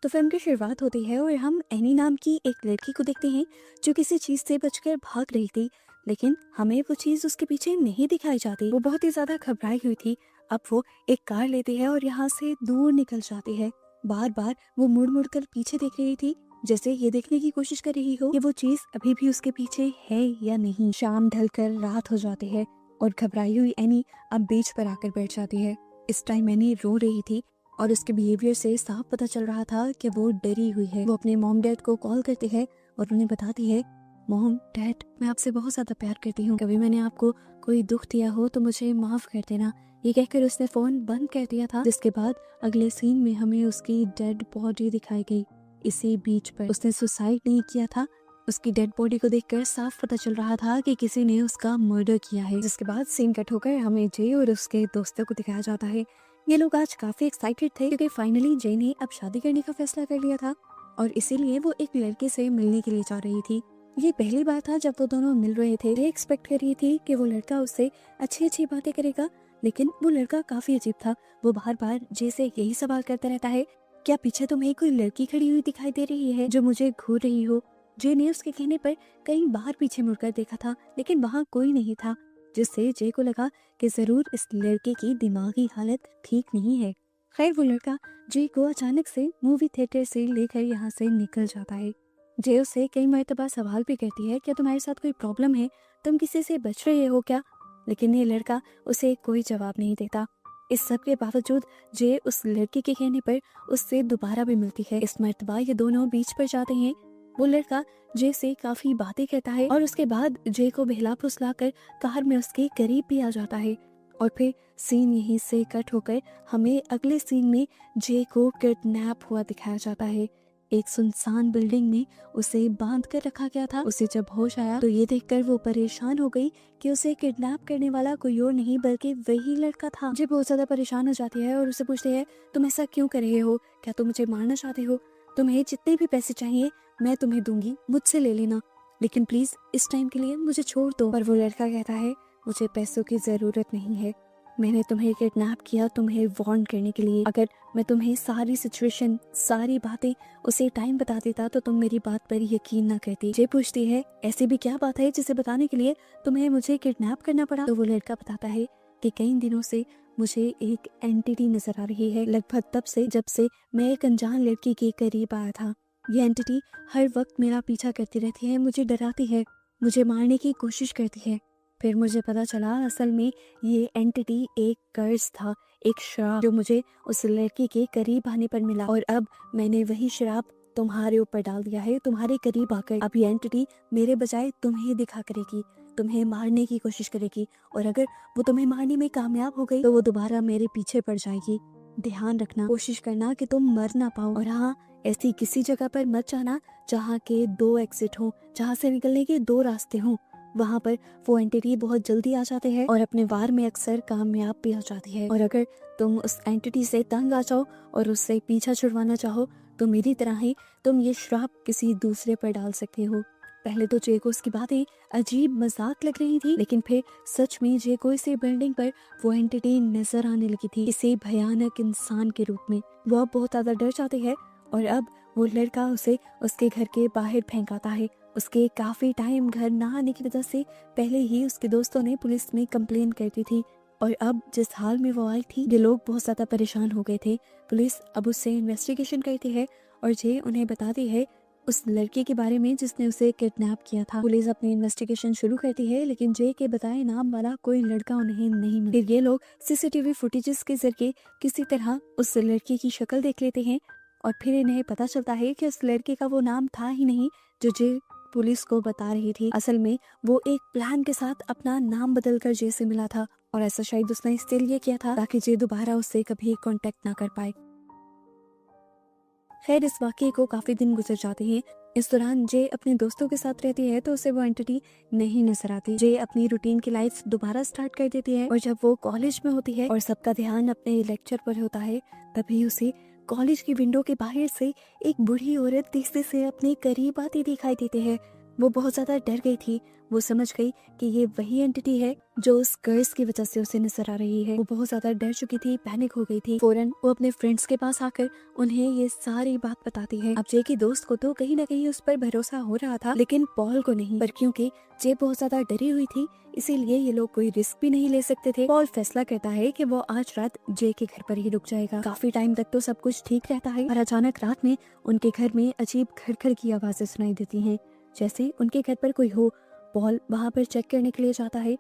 तो फिल्म की शुरुआत होती है और हम एनी नाम की एक लड़की को देखते हैं जो किसी चीज से बचकर भाग रही थी, लेकिन हमें वो चीज उसके पीछे नहीं दिखाई जाती। वो बहुत ही ज्यादा घबराई हुई थी। अब वो एक कार लेती है और यहाँ से दूर निकल जाती है। बार बार वो मुड़ मुड़ कर पीछे देख रही थी, जैसे ये देखने की कोशिश कर रही हो कि वो चीज अभी भी उसके पीछे है या नहीं। शाम ढलकर रात हो जाती है और घबराई हुई एनी अब बीच पर आकर बैठ जाती है। इस टाइम एनी रो रही थी और उसके बिहेवियर से साफ पता चल रहा था कि वो डरी हुई है। वो अपने मॉम डैड को कॉल करती है और उन्हें बताती है, मॉम डैड, मैं आपसे बहुत ज्यादा प्यार करती हूँ, कभी मैंने आपको कोई दुख दिया हो तो मुझे माफ कर देना। ये कहकर उसने फोन बंद कर दिया था। जिसके बाद अगले सीन में हमें उसकी डेड बॉडी दिखाई गई। इसी बीच पर उसने सुसाइड नहीं किया था। उसकी डेड बॉडी को देखकर साफ पता चल रहा था कि किसी ने उसका मर्डर किया है। जिसके बाद सीन कट होकर हमें जे और उसके दोस्तों को दिखाया जाता है। ये लोग आज काफी एक्साइटेड थे क्योंकि फाइनली जे ने अब शादी करने का फैसला कर लिया था और इसीलिए वो एक लड़के से मिलने के लिए जा रही थी। ये पहली बार था जब वो दोनों मिल रहे थे। ये एक्सपेक्ट कर रही थी कि वो लड़का उससे अच्छी अच्छी बातें करेगा, लेकिन वो लड़का काफी अजीब था। वो बार बार जे से यही सवाल करता रहता है, क्या पीछे तुम्हें कोई लड़की खड़ी हुई दिखाई दे रही है जो मुझे घूर रही हो? जे ने उसके कहने पर कई बार पीछे मुड़कर देखा था, लेकिन वहाँ कोई नहीं था, जिससे जे को लगा कि जरूर इस लड़के की दिमागी हालत ठीक नहीं है। खैर वो लड़का जे को अचानक से मूवी थिएटर से लेकर यहाँ से निकल जाता है। जे उससे कई मर्तबा सवाल भी करती है, क्या तुम्हारे साथ कोई प्रॉब्लम है, तुम किसी से बच रहे हो क्या? लेकिन ये लड़का उसे कोई जवाब नहीं देता। इस सब के बावजूद जे उस लड़के के कहने पर उससे दोबारा भी मिलती है। इस मर्तबा ये दोनों बीच पर जाते हैं। वो लड़का जे से काफी बातें कहता है और उसके बाद जे को बहला फुसला कर कार में उसके करीब भी आ जाता है। और फिर सीन यहीं से कट होकर हमें अगले सीन में जे को किडनैप हुआ दिखाया जाता है। एक सुनसान बिल्डिंग में उसे बांध कर रखा गया था। उसे जब होश आया तो ये देखकर वो परेशान हो गई कि उसे किडनैप करने वाला कोई और नहीं बल्कि वही लड़का था। जे बहुत ज्यादा परेशान हो जाती है और उसे पूछती है, तुम ऐसा क्यों कर रहे हो? क्या तुम मुझे मारना चाहते हो? तुम्हें जितने भी पैसे चाहिए मैं तुम्हें दूंगी, मुझसे ले लेना, लेकिन प्लीज इस टाइम के लिए मुझे छोड़ दो। पर वो लड़का कहता है, मुझे पैसों की जरूरत नहीं है, मैंने तुम्हें किडनैप किया तुम्हें वार्न करने के लिए। अगर मैं तुम्हें सारी सिचुएशन सारी बातें उसे टाइम बता देता तो तुम मेरी बात पर यकीन ना करती। जे पूछती है, ऐसी भी क्या बात है जिसे बताने के लिए तुम्हें मुझे किडनैप करना पड़ा? तो वो लड़का बताता है कि कई दिनों से मुझे एक एंटिटी नजर आ रही है, लगभग तब से जब से मैं एक अनजान लड़की के करीब आया था। ये एंटिटी हर वक्त मेरा पीछा करती रहती है, मुझे डराती है, मुझे मारने की कोशिश करती है। फिर मुझे पता चला असल में ये एंटिटी एक कर्ज था, एक श्राप जो मुझे उस लड़के के करीब आने पर मिला और अब मैंने वही श्राप तुम्हारे ऊपर डाल दिया है, तुम्हारे करीब आकर। अब ये एंटिटी मेरे बजाय तुम्हें दिखा करेगी, तुम्हें मारने की कोशिश करेगी और अगर वो तुम्हें मारने में कामयाब हो गई तो वो दोबारा मेरे पीछे पड़ जाएगी। ध्यान रखना, कोशिश करना कि तुम मर ना पाओ और हाँ, ऐसी किसी जगह पर मत जाना जहाँ के 2 एग्जिट हो, जहाँ से निकलने के 2 रास्ते हों। वहाँ पर वो एंटिटी बहुत जल्दी आ जाते हैं और अपने वार में अक्सर कामयाब भी हो जाती है। और अगर तुम उस एंटिटी से तंग आ जाओ और उससे पीछा छुड़वाना चाहो तो मेरी तरह ही तुम ये श्राप किसी दूसरे पर डाल सकते हो। पहले तो जे को उसकी बातें अजीब मजाक लग रही थी, लेकिन फिर सच में जे को इसी बिल्डिंग पर वो एंटिटी नजर आने लगी थी, इसे भयानक इंसान के रूप में। वो अब बहुत ज्यादा डर जाते हैं और अब वो लड़का उसे उसके घर के बाहर फेंकाता है। उसके काफी टाइम घर ना आने की वजह से पहले ही उसके दोस्तों ने पुलिस में कंप्लेन कर दी थी और अब जिस हाल में वो आई थी ये लोग बहुत ज्यादा परेशान हो गए थे। पुलिस अब उससे इन्वेस्टिगेशन करती है और जे उन्हें बताती है उस लड़के के बारे में जिसने उसे किडनैप किया था। पुलिस अपनी इन्वेस्टिगेशन शुरू करती है, लेकिन जे के बताए नाम वाला कोई लड़का उन्हें नहीं मिलता। फिर ये लोग सीसीटीवी फुटेजेस के जरिए किसी तरह उस लड़के की शक्ल देख लेते हैं और फिर इन्हें पता चलता है कि उस लड़के का वो नाम था ही नहीं जो जे पुलिस को बता रही थी। असल में वो एक प्लान के साथ अपना नाम बदलकर जे से मिला था और ऐसा शायद उसने इसलिए किया था ताकि जे दोबारा उससे कभी कांटेक्ट ना कर पाए। खैर इस वाकये को काफी दिन गुजर जाते हैं। इस दौरान जे अपने दोस्तों के साथ रहती है तो उसे वो एंटिटी नहीं नजर आती। जे अपनी रूटीन की लाइफ दोबारा स्टार्ट कर देती है और जब वो कॉलेज में होती है और सबका ध्यान अपने लेक्चर पर होता है तभी उसे कॉलेज की विंडो के बाहर से एक बूढ़ी औरत तेजी से अपने करीब आती दिखाई देती है। वो बहुत ज्यादा डर गई थी। वो समझ गई कि ये वही एंटिटी है जो उस कर्स की वजह से उसे नजर आ रही है। वो बहुत ज्यादा डर चुकी थी, पैनिक हो गई थी। फौरन वो अपने फ्रेंड्स के पास आकर उन्हें ये सारी बात बताती है। अब जे की दोस्त को तो कहीं ना कहीं उस पर भरोसा हो रहा था, लेकिन पॉल को नहीं। पर क्योंकि जे बहुत ज्यादा डरी हुई थी, इसीलिए ये लोग कोई रिस्क भी नहीं ले सकते थे। पॉल फैसला करता है कि वो आज रात जे के घर पर ही रुक जाएगा। काफी टाइम तक तो सब कुछ ठीक रहता है, और अचानक रात में उनके घर में अजीब खड़खड़ की आवाजें सुनाई देती हैं, जैसे उनके घर पर कोई हो। पॉल वहां पर चेक करने के लिए जाता है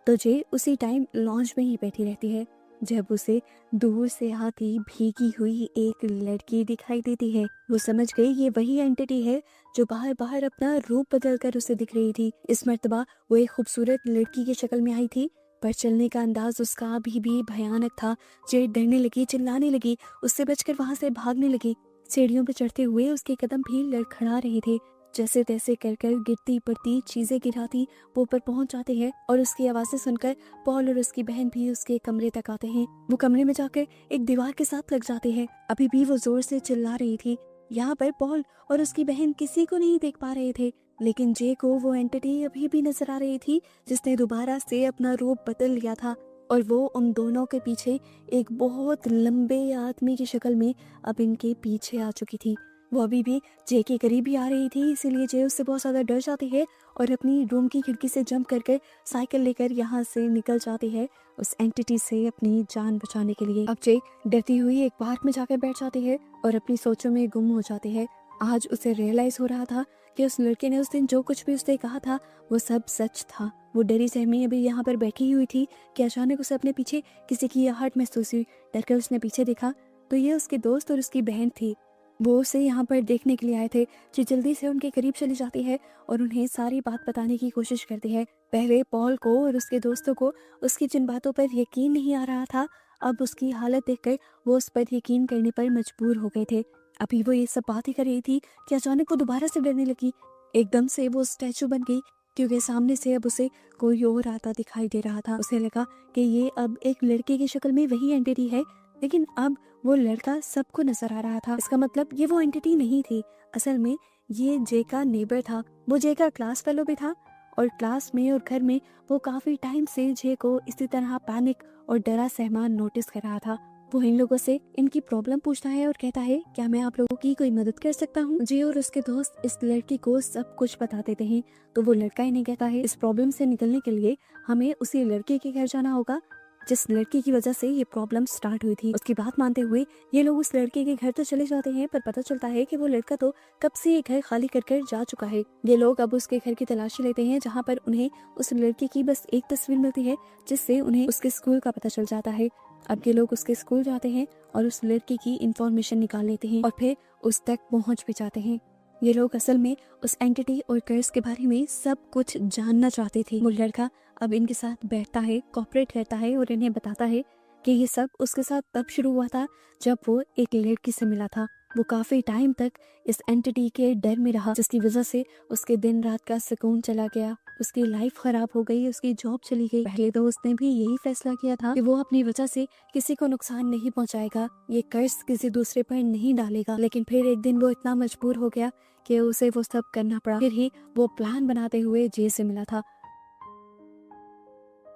तो जे उसी टाइम लॉन्च में ही बैठी रहती है, जब उसे दूर से आती भीगी हुई एक लड़की दिखाई देती है। वो समझ गई ये वही एंटिटी है जो बाहर बाहर अपना रूप बदल कर उसे दिख रही थी। इस मर्तबा वो एक खूबसूरत लड़की की शक्ल में आई थी, पर चलने का अंदाज उसका अभी भी भयानक था। जे डरने लगी, चिल्लाने लगी, उससे बचकर वहां से भागने लगी। सीढ़ियों पर चढ़ते हुए उसके कदम भी लड़खड़ा रहे थे। जैसे तैसे कर कर गिरती पड़ती चीजें गिराती वो ऊपर पहुंच जाते हैं, और उसकी आवाजें सुनकर पॉल और उसकी बहन भी उसके कमरे तक आते हैं। वो कमरे में जाकर एक दीवार के साथ लग जाते हैं। अभी भी वो जोर से चिल्ला रही थी। यहाँ पर पॉल और उसकी बहन किसी को नहीं देख पा रहे थे, लेकिन जे को वो एंटिटी अभी भी नजर आ रही थी जिसने दोबारा से अपना रूप बदल लिया था, और वो उन दोनों के पीछे एक बहुत लंबे आदमी की शक्ल में अब इनके पीछे आ चुकी थी। वो अभी भी जे के करीब ही आ रही थी, इसीलिए जे उससे बहुत ज्यादा डर जाती है और अपनी रूम की खिड़की से जंप करके साइकिल लेकर यहाँ से निकल जाती है उस एंटिटी से अपनी जान बचाने के लिए। अब जे डरती हुई एक पार्क में जाकर बैठ जाती है और अपनी सोचों में गुम हो जाती है। आज उसे रियलाइज हो रहा था कि उस लड़के ने उस दिन जो कुछ भी उसने कहा था वो सब सच था। वो डरी सहमी अभी यहाँ पर बैठी हुई थी कि अचानक उसे अपने पीछे किसी की आहट महसूस हुई। डरकर उसने पीछे देखा तो ये उसके दोस्त और उसकी बहन थी। वो उसे यहाँ पर देखने के लिए आए थे। जो जल्दी से उनके करीब चली जाती है और उन्हें सारी बात बताने की कोशिश करती है। पहले पॉल को और उसके दोस्तों को उसकी जिन बातों पर यकीन नहीं आ रहा था, अब उसकी हालत देखकर वो उस पर यकीन करने पर मजबूर हो गए थे। अभी वो ये सब बात ही कर रही थी कि अचानक वो दोबारा से डरने लगी। एकदम से वो स्टैचू बन गई, क्योंकि सामने से अब उसे कोई और आता दिखाई दे रहा था। उसे लगा कि ये अब एक लड़के की शक्ल में वही एंटिटी है, लेकिन अब वो लड़का सबको नजर आ रहा था। इसका मतलब ये वो एंटिटी नहीं थी, असल में ये जे का नेबर था। वो जे का क्लास फेलो भी था, और क्लास में और घर में वो काफी टाइम से जे को इसी तरह पैनिक और डरा सहमा नोटिस कर रहा था। वो इन लोगों से इनकी प्रॉब्लम पूछता है और कहता है, क्या मैं आप लोगों की कोई मदद कर सकता हूँ। जे और उसके दोस्त इस लड़की को सब कुछ बता देते हैं, तो वो लड़का इन्हें कहता है, इस प्रॉब्लम से निकलने के लिए हमें उसी लड़के के घर जाना होगा जिस लड़की की वजह से ये प्रॉब्लम स्टार्ट हुई थी। उसकी बात मानते हुए ये लोग उस लड़के के घर तो चले जाते हैं, पर पता चलता है कि वो लड़का तो कब से ये घर खाली कर जा चुका है। ये लोग अब उसके घर की तलाशी लेते हैं, जहाँ पर उन्हें उस लड़के की बस एक तस्वीर मिलती है, जिससे उन्हें उसके स्कूल का पता चल जाता है। अब ये लोग उसके स्कूल जाते हैं और उस लड़के की इंफॉर्मेशन निकाल लेते हैं और फिर उस तक पहुंच भी जाते हैं। ये लोग असल में उस एंटिटी और कर्स के बारे में सब कुछ जानना चाहते थे। वो लड़का अब इनके साथ बैठता है, कोऑपरेट करता है और इन्हें बताता है कि ये सब उसके साथ तब शुरू हुआ था जब वो एक लड़की से मिला था। वो काफी टाइम तक इस एंटिटी के डर में रहा, जिसकी वजह से उसके दिन रात का सुकून चला गया, उसकी लाइफ खराब हो गई, उसकी जॉब चली गई। पहले तो उसने भी यही फैसला किया था कि वो अपनी वजह से किसी को नुकसान नहीं पहुंचाएगा, ये कर्ज किसी दूसरे पर नहीं डालेगा। लेकिन फिर एक दिन वो इतना मजबूर हो गया कि उसे वो सब करना पड़ा। फिर ही वो प्लान बनाते हुए जे से मिला था।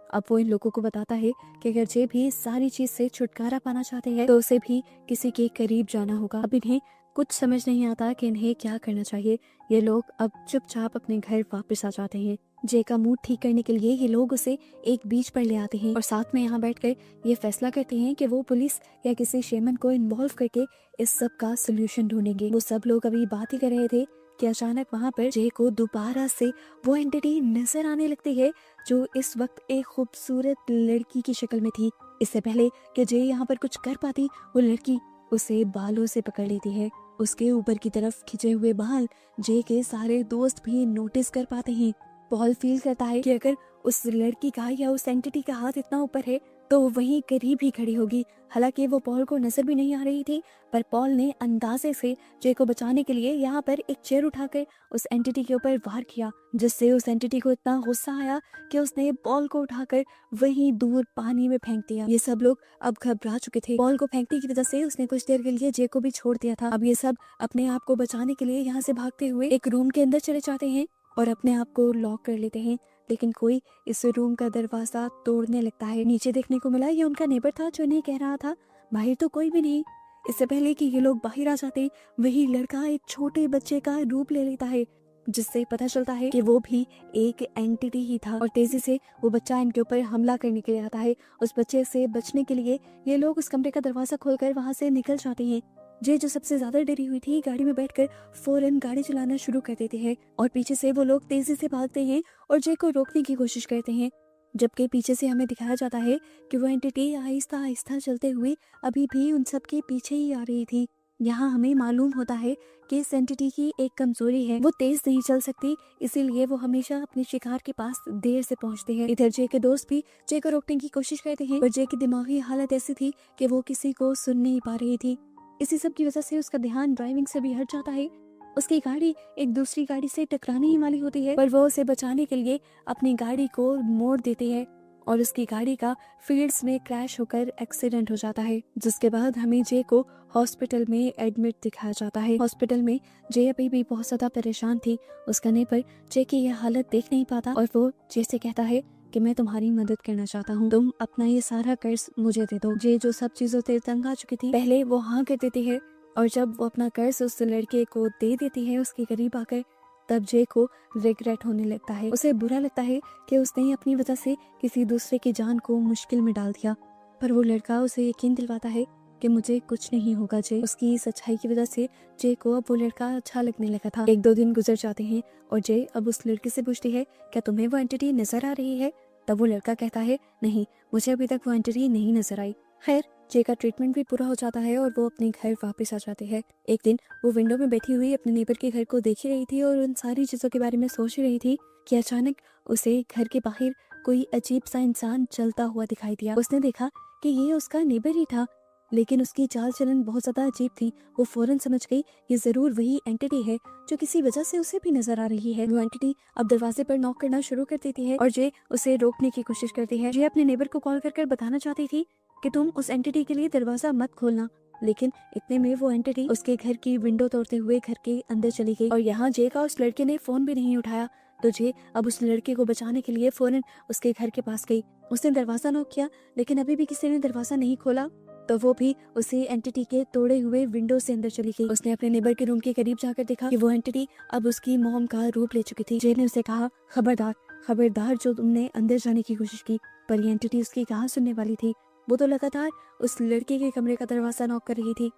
अब वो इन लोगों को बताता है कि अगर जे भी सारी चीज से छुटकारा पाना चाहते हैं तो उसे भी किसी के करीब जाना होगा। अब इन्हें कुछ समझ नहीं आता कि इन्हें क्या करना चाहिए। ये लोग अब चुपचाप अपने घर वापस आ जाते हैं। जे का मूड ठीक करने के लिए ये लोग उसे एक बीच पर ले आते हैं और साथ में यहाँ बैठकर ये फैसला करते हैं कि वो पुलिस या किसी शेमन को इन्वॉल्व करके इस सब का सोल्यूशन ढूंढेंगे। वो सब लोग अभी बात ही कर रहे थे कि अचानक वहाँ पर जे को दोबारा से वो एंटिटी नजर आने लगती है जो इस वक्त एक खूबसूरत लड़की की शक्ल में थी। इससे पहले कि जे यहाँ पर कुछ कर पाती, वो लड़की उसे बालों से पकड़ लेती है। उसके ऊपर की तरफ खिंचे हुए बाल जे के सारे दोस्त भी नोटिस कर पाते हैं। पॉल फील करता है कि अगर उस लड़की का या उस एंटिटी का हाथ इतना ऊपर है तो वो वहीं करीब ही खड़ी होगी। हालांकि वो पॉल को नजर भी नहीं आ रही थी, पर पॉल ने अंदाजे से जे को बचाने के लिए यहाँ पर एक चेयर उठाकर उस एंटिटी के ऊपर वार किया, जिससे उस एंटिटी को इतना गुस्सा आया कि उसने पॉल को उठाकर वहीं दूर पानी में फेंक दिया। ये सब लोग अब घबरा चुके थे। पॉल को फेंकने की वजह से उसने कुछ देर के लिए जे को भी छोड़ दिया था। अब ये सब अपने आप को बचाने के लिए यहाँ से भागते हुए एक रूम के अंदर चले जाते हैं और अपने आप को लॉक कर लेते हैं। लेकिन कोई इस रूम का दरवाजा तोड़ने लगता है। नीचे देखने को मिला ये उनका नेबर था जो इन्हें कह रहा था बाहर तो कोई भी नहीं। इससे पहले कि ये लोग बाहर आ जाते वही लड़का एक छोटे बच्चे का रूप ले लेता है, जिससे पता चलता है कि वो भी एक एंटिटी ही था। और तेजी से वो बच्चा इनके ऊपर हमला करने के लिए आता है। उस बच्चे से बचने के लिए ये लोग उस कमरे का दरवाजा खोलकर वहां से निकल जाते हैं। जे जो सबसे ज्यादा डरी हुई थी गाड़ी में बैठकर फौरन गाड़ी चलाना शुरू कर देते हैं और पीछे से वो लोग तेजी से भागते हैं और जे को रोकने की कोशिश करते हैं। जबकि पीछे से हमें दिखाया जाता है कि वो एंटिटी आहिस्ता आहिस्ता चलते हुए अभी भी उन सब के पीछे ही आ रही थी। यहाँ हमें मालूम होता है कि इस एंटिटी की एक कमजोरी है, वो तेज नहीं चल सकती, इसीलिए वो हमेशा अपने शिकार के पास देर से पहुंचते हैं। इधर जे के दोस्त भी जे को रोकने की कोशिश करते हैं, पर जे की दिमागी हालत ऐसी थी कि वो किसी को सुन नहीं पा रही थी। इसी सब की वजह से उसका ध्यान ड्राइविंग से भी हट जाता है। उसकी गाड़ी एक दूसरी गाड़ी से टकराने ही वाली होती है, पर वो उसे बचाने के लिए अपनी गाड़ी को मोड़ देते हैं और उसकी गाड़ी का फील्ड्स में क्रैश होकर एक्सीडेंट हो जाता है। जिसके बाद हमें जे को हॉस्पिटल में एडमिट दिखाया जाता है। हॉस्पिटल में जे अभी भी बहुत ज्यादा परेशान थी। उसका नेबर जे की यह हालत देख नहीं पाता और वो जे से कहता है कि मैं तुम्हारी मदद करना चाहता हूँ, तुम अपना ये सारा कर्ज मुझे दे दो। जे जो सब चीजों से तंग आ चुकी थी, पहले वो हाँ कर देती है और जब वो अपना कर्ज उस लड़के को दे देती है उसके करीब आकर, तब जे को रिग्रेट होने लगता है। उसे बुरा लगता है कि उसने अपनी वजह से किसी दूसरे की जान को मुश्किल में डाल दिया, पर वो लड़का उसे यकीन दिलवाता है कि मुझे कुछ नहीं होगा जे। उसकी सच्चाई की वजह से जे को अब वो लड़का अच्छा लगने लगा था। 1-2 दिन गुजर जाते हैं और जे अब उस लड़के से पूछती है क्या तुम्हें वो एंटिटी नजर आ रही है? तब वो लड़का कहता है नहीं, मुझे अभी तक वो एंटिटी नहीं नजर आई। खैर जे का ट्रीटमेंट भी पूरा हो जाता है और वो अपने घर वापस आ जाते हैं। एक दिन वो विंडो में बैठी हुई अपने नेबर के घर को देख ही रही थी और उन सारी चीजों के बारे में सोच रही थी कि अचानक उसे घर के बाहर कोई अजीब सा इंसान चलता हुआ दिखाई दिया। उसने देखा कि ये उसका नेबर ही था, लेकिन उसकी चाल चलन बहुत ज्यादा अजीब थी। वो फौरन समझ गई ये जरूर वही एंटिटी है जो किसी वजह से उसे भी नजर आ रही है। वो एंटिटी अब दरवाजे पर नॉक करना शुरू कर देती है और जे उसे रोकने की कोशिश करती है। जे अपने नेबर को कॉल कर बताना चाहती थी कि तुम उस एंटिटी के लिए दरवाजा मत खोलना, लेकिन इतने में वो एंटिटी उसके घर की विंडो तोड़ते हुए घर के अंदर चली गई। और यहाँ जे का उस लड़के ने फोन भी नहीं उठाया, तो जे अब उस लड़के को बचाने के लिए फौरन उसके घर के पास गई। उसने दरवाजा नॉक किया, लेकिन अभी भी किसी ने दरवाजा नहीं खोला, तो वो भी उसी एंटिटी के तोड़े हुए विंडो से अंदर चली गई। उसने अपने नेबर के रूम के करीब जाकर देखा कि वो एंटिटी अब उसकी मॉम का रूप ले चुकी थी। जे ने उसे कहा खबरदार खबरदार जो तुमने अंदर जाने की कोशिश की। पर ये एंटिटी उसकी कहाँ सुनने वाली थी, वो तो लगातार उस लड़के के कमरे का दरवाजा नॉक कर रही थी।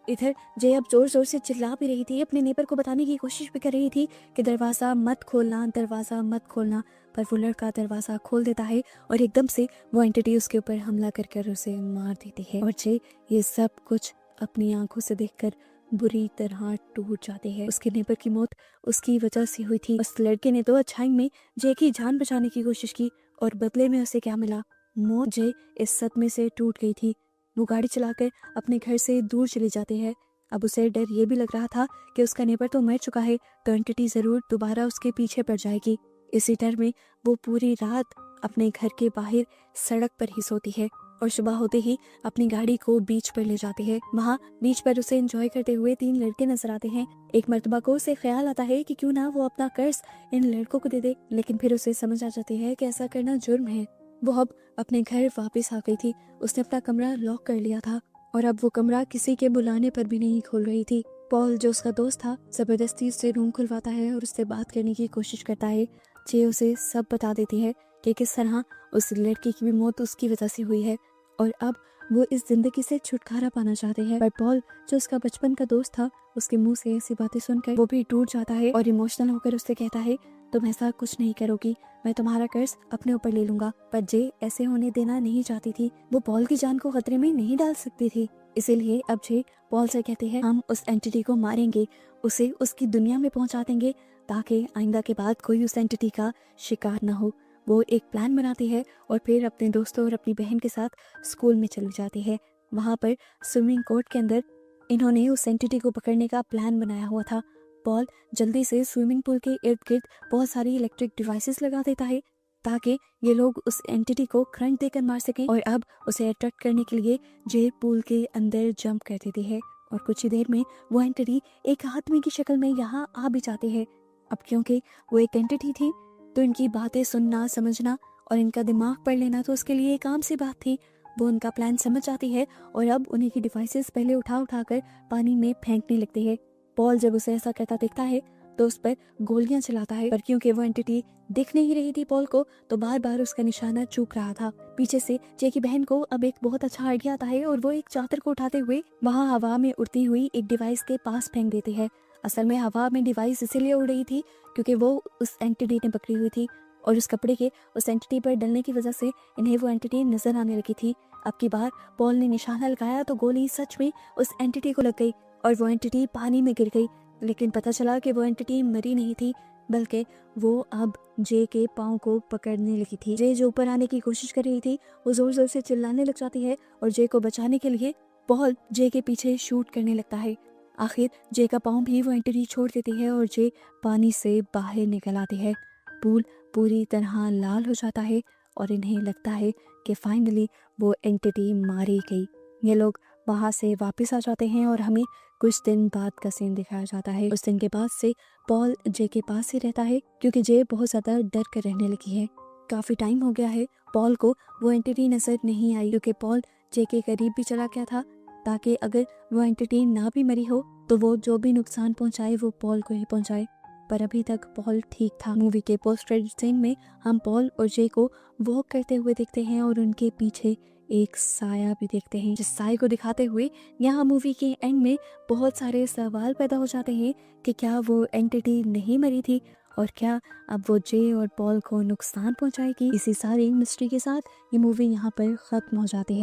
इधर जे अब जोर जोर से चिल्ला भी रही थी, अपने नेबर को बताने की कोशिश भी कर रही थी कि दरवाजा मत खोलना, दरवाजा मत खोलना, पर वो लड़का दरवाजा खोल देता है और एकदम से वो एंटिटी उसके ऊपर हमला कर उसे मार देती है। और जे ये सब कुछ अपनी आंखों से देखकर बुरी तरह टूट जाते हैं। उसके नेबर की मौत उसकी वजह से हुई थी। उस लड़के ने तो अच्छाई में जे की जान बचाने की कोशिश की और बदले में उसे क्या मिला? मौत। जे इस सदमे से टूट गई थी। वो गाड़ी चलाकर अपने घर से दूर चले जाते हैं। अब उसे डर ये भी लग रहा था कि उसका नेबर तो मर चुका है, तो एंटिटी जरूर दोबारा उसके पीछे पड़ जाएगी। इसी डर में वो पूरी रात अपने घर के बाहर सड़क पर ही सोती है और सुबह होते ही अपनी गाड़ी को बीच पर ले जाते हैं। वहाँ बीच पर उसे एंजॉय करते हुए 3 लड़के नजर आते हैं। एक मर्तबा को उसे ख्याल आता है कि क्यों ना वो अपना कर्ज इन लड़कों को दे दे, लेकिन फिर उसे समझ आ जाती है कि ऐसा करना जुर्म है। वो अब अपने घर वापस आ गई थी। उसने अपना कमरा लॉक कर लिया था और अब वो कमरा किसी के बुलाने पर भी नहीं खोल रही थी। पॉल जो उसका दोस्त था जबरदस्ती उससे रूम खुलवाता है और उससे बात करने की कोशिश करता है। जे उसे सब बता देती है कि किस तरह उस लड़की की भी मौत उसकी वजह से हुई है और अब वो इस जिंदगी से छुटकारा पाना चाहते हैं। पर पॉल जो उसका बचपन का दोस्त था, उसके मुंह से ऐसी बातें सुनकर वो भी टूट जाता है और इमोशनल होकर उससे कहता है तुम ऐसा कुछ नहीं करोगी, मैं तुम्हारा कर्ज अपने ऊपर ले लूंगा। पर जे ऐसे होने देना नहीं चाहती थी। वो पॉल की जान को खतरे में नहीं डाल सकती थी, इसीलिए अब जे पॉल से कहते हैं हम उस एंटिटी को मारेंगे, उसे उसकी दुनिया में पहुंचा देंगे ताकि आइंदा के बाद कोई उस एंटिटी का शिकार न हो। वो एक प्लान बनाती है और फिर अपने दोस्तों और अपनी बहन के साथ स्कूल में चली जाती है। वहाँ पर स्विमिंग कोर्ट के अंदर इन्होंने उस एंटिटी को पकड़ने का प्लान बनाया हुआ था। पॉल जल्दी से स्विमिंग पूल के इर्द गिर्द बहुत सारी इलेक्ट्रिक डिवाइसेस लगा देता है ताकि ये लोग उस एंटिटी को करंट देकर मार सकें और अब उसे अट्रैक्ट करने के लिए जे पूल के अंदर जंप कर देती है और कुछ ही देर में वो एंटिटी एक आदमी की शक्ल में यहाँ आ भी जाती है। अब क्योंकि वो एक एंटिटी थी तो इनकी बातें सुनना, समझना और इनका दिमाग पढ़ लेना तो उसके लिए एक आम सी बात थी। वो उनका प्लान समझ जाती है और अब उन्हीं की डिवाइसेस पहले उठा कर पानी में फेंकने लगती है। पॉल जब उसे ऐसा करता दिखता है तो उस पर गोलियां चलाता है, पर क्योंकि वो एंटिटी दिख नहीं रही थी पॉल को तो बार बार उसका निशाना चूक रहा था। पीछे से जे की बहन को अब एक बहुत अच्छा आइडिया आता है और वो एक चादर को उठाते हुए वहाँ हवा में उड़ती हुई एक डिवाइस के पास फेंक देती है। असल में हवा में डिवाइस इसीलिए उड़ रही थी क्योंकि वो उस एंटिटी ने पकड़ी हुई थी और उस कपड़े के उस एंटिटी पर डलने की वजह से इन्हें वो एंटिटी नजर आने लगी थी। अब की बार पॉल ने निशाना लगाया तो गोली सच में उस एंटिटी को लग गई और वो एंटिटी पानी में गिर गई। लेकिन पता चला कि वो एंटिटी मरी नहीं थी बल्कि वो अब जे के पाँव को पकड़ने लगी थी। जे जो ऊपर आने की कोशिश कर रही थी वो जोर जोर से चिल्लाने लग जाती है और जे को बचाने के लिए पॉल जे के पीछे शूट करने लगता है। आखिर जे का पाँव भी वो एंटिटी छोड़ देती है और जे पानी से बाहर निकल आती है। पूल पूरी तरह लाल हो जाता है और इन्हें लगता है कि फाइनली वो एंटिटी मारी गई। ये लोग वहाँ से वापस आ जाते हैं और हमें कुछ दिन बाद का सीन दिखाया जाता है। उस दिन के बाद से पॉल जे के पास ही रहता है क्योंकि जे बहुत ज़्यादा डर कर रहने लगी है। काफ़ी टाइम हो गया है पॉल को वो एंटिटी नजर नहीं आई क्योंकि पॉल जे के करीब भी चला गया था ताकि अगर वो एंटिटी ना भी मरी हो तो वो जो भी नुकसान पहुंचाए वो पॉल को ही पहुंचाए। पर अभी तक पॉल ठीक था। मूवी के पोस्ट क्रेडिट सीन में हम पॉल और जे को वॉक करते हुए देखते हैं और उनके पीछे एक साया भी देखते हैं। जिस साय को दिखाते हुए यहाँ मूवी के एंड में बहुत सारे सवाल पैदा हो जाते हैं कि क्या वो एंटिटी नहीं मरी थी और क्या अब वो जे और पॉल को नुकसान पहुंचाएगी। इसी सारी मिस्ट्री के साथ ये मूवी यहाँ पर खत्म हो जाती है।